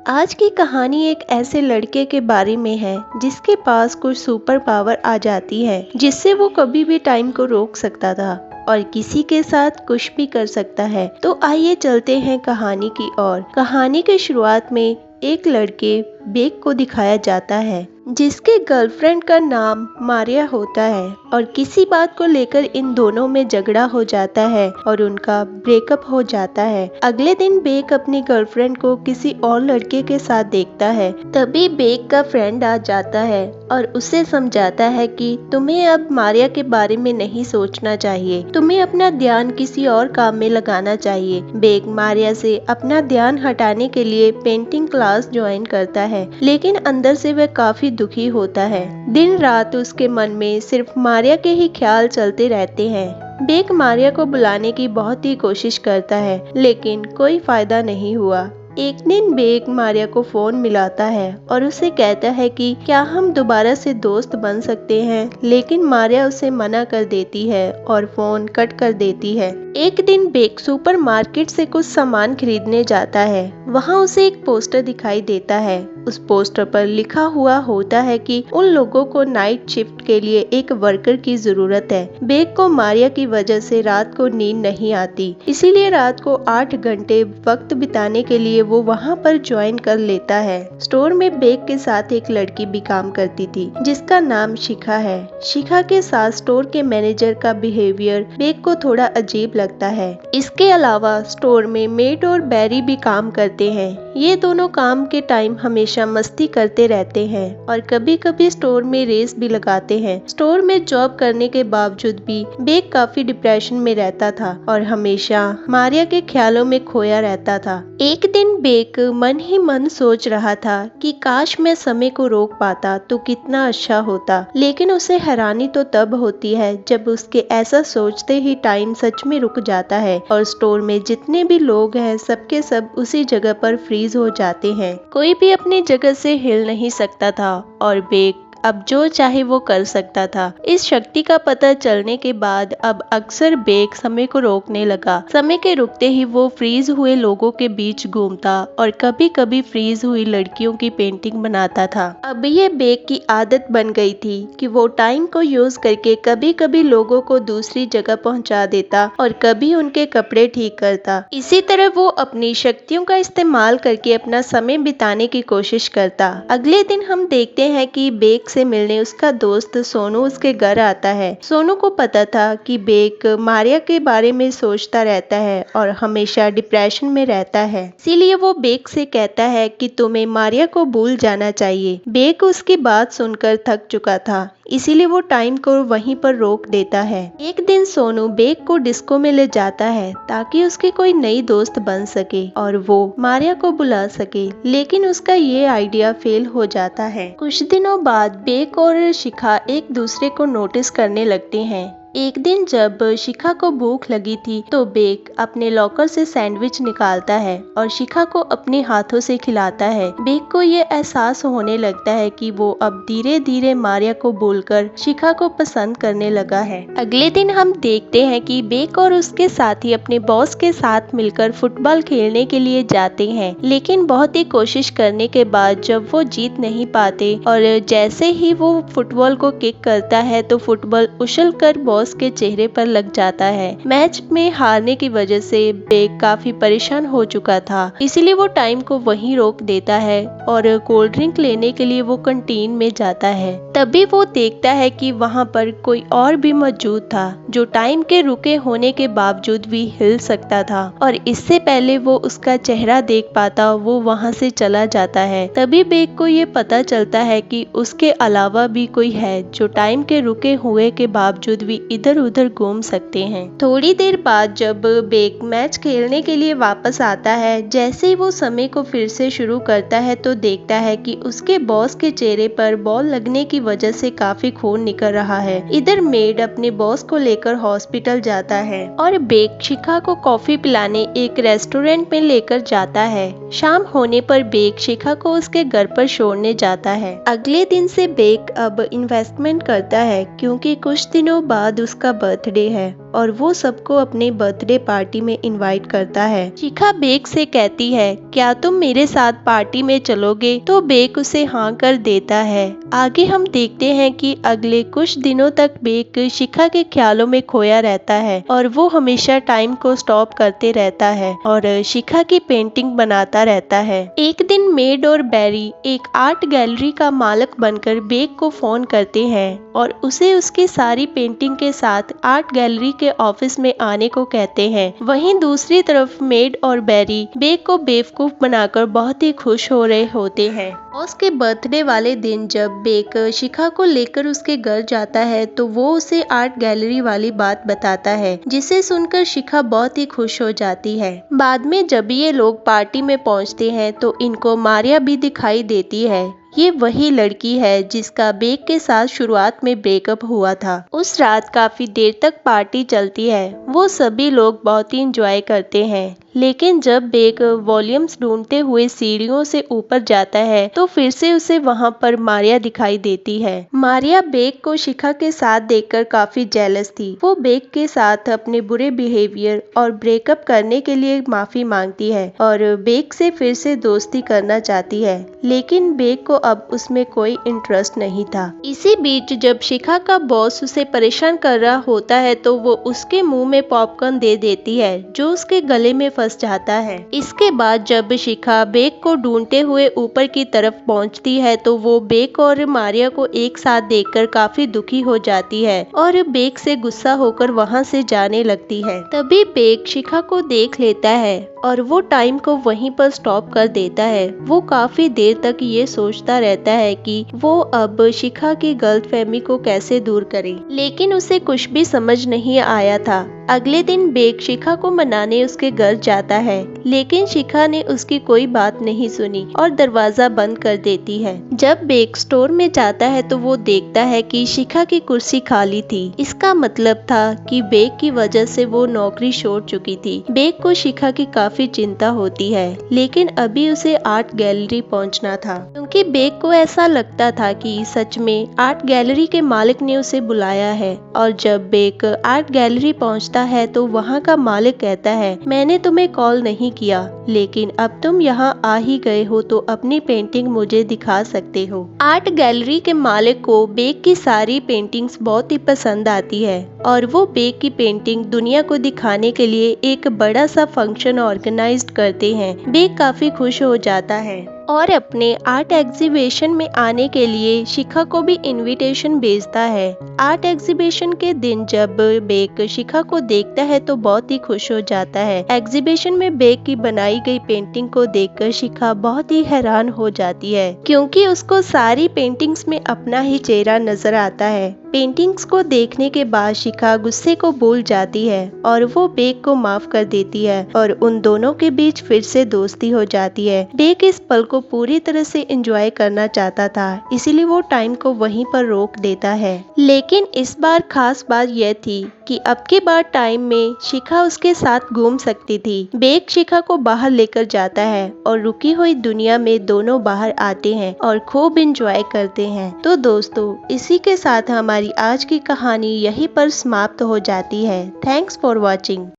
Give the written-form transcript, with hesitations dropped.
आज की कहानी एक ऐसे लड़के के बारे में है जिसके पास कुछ सुपर पावर आ जाती है जिससे वो कभी भी टाइम को रोक सकता था और किसी के साथ कुछ भी कर सकता है। तो आइए चलते हैं कहानी की ओर। कहानी की शुरुआत में एक लड़के बेक को दिखाया जाता है जिसके गर्लफ्रेंड का नाम मारिया होता है और किसी बात को लेकर इन दोनों में झगड़ा हो जाता है और उनका ब्रेकअप हो जाता है। अगले दिन बेक अपनी गर्लफ्रेंड को किसी और लड़के के साथ देखता है। तभी बेक का फ्रेंड आ जाता है और उसे समझाता है कि तुम्हें अब मारिया के बारे में नहीं सोचना चाहिए, तुम्हें अपना ध्यान किसी और काम में लगाना चाहिए। बेक मारिया से अपना ध्यान हटाने के लिए पेंटिंग क्लास ज्वाइन करता है, लेकिन अंदर से वह काफी दुखी होता है। दिन रात उसके मन में सिर्फ मारिया के ही ख्याल चलते रहते हैं। बेक मारिया को बुलाने की बहुत ही कोशिश करता है, लेकिन कोई फायदा नहीं हुआ। एक दिन बेक मारिया को फोन मिलाता है और उसे कहता है कि क्या हम दोबारा से दोस्त बन सकते हैं, लेकिन मारिया उसे मना कर देती है और फोन कट कर देती है। एक दिन बेक सुपरमार्केट से कुछ सामान खरीदने जाता है। वहाँ उसे एक पोस्टर दिखाई देता है। उस पोस्टर पर लिखा हुआ होता है कि उन लोगों को नाइट शिफ्ट के लिए एक वर्कर की जरूरत है। बेक को मारिया की वजह से रात को नींद नहीं आती, इसीलिए रात को 8 घंटे वक्त बिताने के लिए वो वहाँ पर ज्वाइन कर लेता है। स्टोर में बेक के साथ एक लड़की भी काम करती थी जिसका नाम शिखा है। शिखा के साथ स्टोर के मैनेजर का बिहेवियर बेक को थोड़ा अजीब लगता है। इसके अलावा स्टोर में मेट और बैरी भी काम करते हैं। ये दोनों काम के टाइम हमेशा मस्ती करते रहते हैं और कभी कभी स्टोर में रेस भी लगाते हैं। स्टोर में जॉब करने के बावजूद भी बेक काफी डिप्रेशन में रहता था और हमेशा मारिया के ख्यालों में खोया रहता था। एक दिन बेक मन ही मन सोच रहा था कि काश मैं समय को रोक पाता तो कितना अच्छा होता, लेकिन उसे हैरानी तो तब होती है जब उसके ऐसा सोचते ही टाइम सच में रुक जाता है और स्टोर में जितने भी लोग हैं सबके सब उसी जगह पर फ्रीज हो जाते हैं। कोई भी अपनी जगह से हिल नहीं सकता था और बेक अब जो चाहे वो कर सकता था। इस शक्ति का पता चलने के बाद अब अक्सर बेक समय को रोकने लगा। समय के रुकते ही वो फ्रीज हुए लोगों के बीच घूमता और कभी कभी फ्रीज हुई लड़कियों की पेंटिंग बनाता था। अब ये बेक की आदत बन गई थी कि वो टाइम को यूज करके कभी कभी लोगों को दूसरी जगह पहुंचा देता और कभी उनके कपड़े ठीक करता। इसी तरह वो अपनी शक्तियों का इस्तेमाल करके अपना समय बिताने की कोशिश करता। अगले दिन हम देखते हैं कि बेक से मिलने उसका दोस्त सोनू उसके घर आता है। सोनू को पता था कि बेक मारिया के बारे में सोचता रहता है और हमेशा डिप्रेशन में रहता है, इसीलिए वो बेक से कहता है कि तुम्हें मारिया को भूल जाना चाहिए। बेक उसकी बात सुनकर थक चुका था, इसीलिए वो टाइम को वहीं पर रोक देता है। एक दिन सोनू बेक को डिस्को में ले जाता है ताकि उसकी कोई नई दोस्त बन सके और वो मारिया को बुला सके, लेकिन उसका ये आइडिया फेल हो जाता है। कुछ दिनों बाद बेक और शिखा एक दूसरे को नोटिस करने लगते हैं। एक दिन जब शिखा को भूख लगी थी तो बेक अपने लॉकर से सैंडविच निकालता है और शिखा को अपने हाथों से खिलाता है। बेक को ये एहसास होने लगता है कि वो अब धीरे धीरे मारिया को भूलकर शिखा को पसंद करने लगा है। अगले दिन हम देखते हैं कि बेक और उसके साथी अपने बॉस के साथ मिलकर फुटबॉल खेलने के लिए जाते हैं, लेकिन बहुत ही कोशिश करने के बाद जब वो जीत नहीं पाते और जैसे ही वो फुटबॉल को किक करता है तो फुटबॉल उछल कर बॉस के चेहरे पर लग जाता है। मैच में हारने की वजह से बेक काफी परेशान हो चुका था, इसीलिए वो टाइम को वहीं रोक देता है और कोल्ड ड्रिंक लेने के लिए वो कैंटीन में जाता है। तभी वो देखता है कि वहाँ पर कोई और भी मौजूद था जो टाइम के रुके होने के बावजूद भी हिल सकता था और इससे पहले वो उसका चेहरा देख पाता वो वहाँ से चला जाता है। तभी बेक को ये पता चलता है कि उसके अलावा भी कोई है जो टाइम के रुके हुए के बावजूद भी इधर उधर घूम सकते हैं। थोड़ी देर बाद जब बेक मैच खेलने के लिए वापस आता है, जैसे ही वो समय को फिर से शुरू करता है तो देखता है कि उसके बॉस के चेहरे पर बॉल लगने की वजह से काफी खून निकल रहा है। इधर मेड अपने बॉस को लेकर हॉस्पिटल जाता है और बेक शिखा को कॉफी पिलाने एक रेस्टोरेंट में लेकर जाता है। शाम होने पर बेक शिखा को उसके घर पर छोड़ने जाता है। अगले दिन से बेक अब इन्वेस्टमेंट करता है क्योंकि कुछ दिनों बाद उसका बर्थडे है और वो सबको अपने बर्थडे पार्टी में इनवाइट करता है। शिखा बेक से कहती है, क्या तुम मेरे साथ पार्टी में चलोगे? तो बेक उसे हाँ कर देता है। आगे हम देखते हैं कि अगले कुछ दिनों तक बेक शिखा के ख्यालों में खोया रहता है और वो हमेशा टाइम को स्टॉप करते रहता है और शिखा की पेंटिंग बनाता रहता है। एक दिन मेड और बैरी एक आर्ट गैलरी का मालिक बनकर बेक को फोन करते हैं और उसे उसकी सारी पेंटिंग के साथ आर्ट गैलरी के ऑफिस में आने को कहते हैं। वहीं दूसरी तरफ मेड और बैरी बेक को बेवकूफ बनाकर बहुत ही खुश हो रहे होते हैं। उसके बर्थडे वाले दिन जब बेक शिखा को लेकर उसके घर जाता है तो वो उसे आर्ट गैलरी वाली बात बताता है, जिसे सुनकर शिखा बहुत ही खुश हो जाती है। बाद में जब ये लोग पार्टी में पहुंचते हैं तो इनको मारिया भी दिखाई देती है। ये वही लड़की है जिसका बेक के साथ शुरुआत में ब्रेकअप हुआ था। उस रात काफी देर तक पार्टी चलती है। वो सभी लोग बहुत ही इंजॉय करते हैं, लेकिन जब बेक वॉल्यूम्स ढूंढते हुए सीढ़ियों से ऊपर जाता है तो फिर से उसे वहां पर मारिया दिखाई देती है। मारिया बेक को शिखा के साथ देखकर काफी जेलस थी। वो बेक के साथ अपने बुरे बिहेवियर और ब्रेकअप करने के लिए माफी मांगती है और बेक से फिर से दोस्ती करना चाहती है, लेकिन बेक को अब उसमें कोई इंटरेस्ट नहीं था। इसी बीच जब शिखा का बॉस उसे परेशान कर रहा होता है तो वो उसके मुंह में पॉपकॉर्न दे देती है जो उसके गले में फंस जाता है। इसके बाद जब शिखा बेक को ढूंढते हुए ऊपर की तरफ पहुंचती है तो वो बेक और मारिया को एक साथ देखकर काफी दुखी हो जाती है और बेक से गुस्सा होकर वहां से जाने लगती है। तभी बेक शिखा को देख लेता है और वो टाइम को वहीं पर स्टॉप कर देता है। वो काफी देर तक ये सोचता रहता है कि वो अब शिखा की गलतफहमी को कैसे दूर करे, लेकिन उसे कुछ भी समझ नहीं आया था। अगले दिन बेक शिखा को मनाने उसके घर जाता है, लेकिन शिखा ने उसकी कोई बात नहीं सुनी और दरवाजा बंद कर देती है। जब बेक स्टोर में जाता है तो वो देखता है कि शिखा की कुर्सी खाली थी। इसका मतलब था कि बेक की वजह से वो नौकरी छोड़ चुकी थी। बेक को शिखा की काफी चिंता होती है, लेकिन अभी उसे आर्ट गैलरी पहुंचना था, क्योंकि बेक को ऐसा लगता था कि सच में आर्ट गैलरी के मालिक ने उसे बुलाया है। और जब बेक आर्ट गैलरी पहुंचता है तो वहाँ का मालिक कहता है, मैंने तुम्हें कॉल नहीं किया, लेकिन अब तुम यहाँ आ ही गए हो तो अपनी पेंटिंग मुझे दिखा सकते हो। आर्ट गैलरी के मालिक को बेक की सारी पेंटिंग्स बहुत ही पसंद आती है और वो बेक की पेंटिंग दुनिया को दिखाने के लिए एक बड़ा सा फंक्शन ऑर्गेनाइज करते हैं। बेक काफी खुश हो जाता है और अपने आर्ट एग्जीबिशन में आने के लिए शिखा को भी इनविटेशन भेजता है। आर्ट एग्जीबिशन के दिन जब बेक शिखा को देखता है तो बहुत ही खुश हो जाता है। एग्जीबिशन में बेक की बनाई गई पेंटिंग को देखकर शिखा बहुत ही हैरान हो जाती है, क्योंकि उसको सारी पेंटिंग्स में अपना ही चेहरा नजर आता है। पेंटिंग्स को देखने के बाद शिखा गुस्से को भूल जाती है और वो बेक को माफ कर देती है और उन दोनों के बीच फिर से दोस्ती हो जाती है। बेक इस पल को पूरी तरह से एंजॉय करना चाहता था, इसीलिए वो टाइम को वहीं पर रोक देता है। लेकिन इस बार खास बात यह थी कि अब की बार टाइम में शिखा उसके साथ घूम सकती थी। बेक शिखा को बाहर लेकर जाता है और रुकी हुई दुनिया में दोनों बाहर आते हैं और खूब एंजॉय करते हैं। तो दोस्तों, इसी के साथ हमारी आज की कहानी यहीं पर समाप्त हो जाती है। Thanks for watching.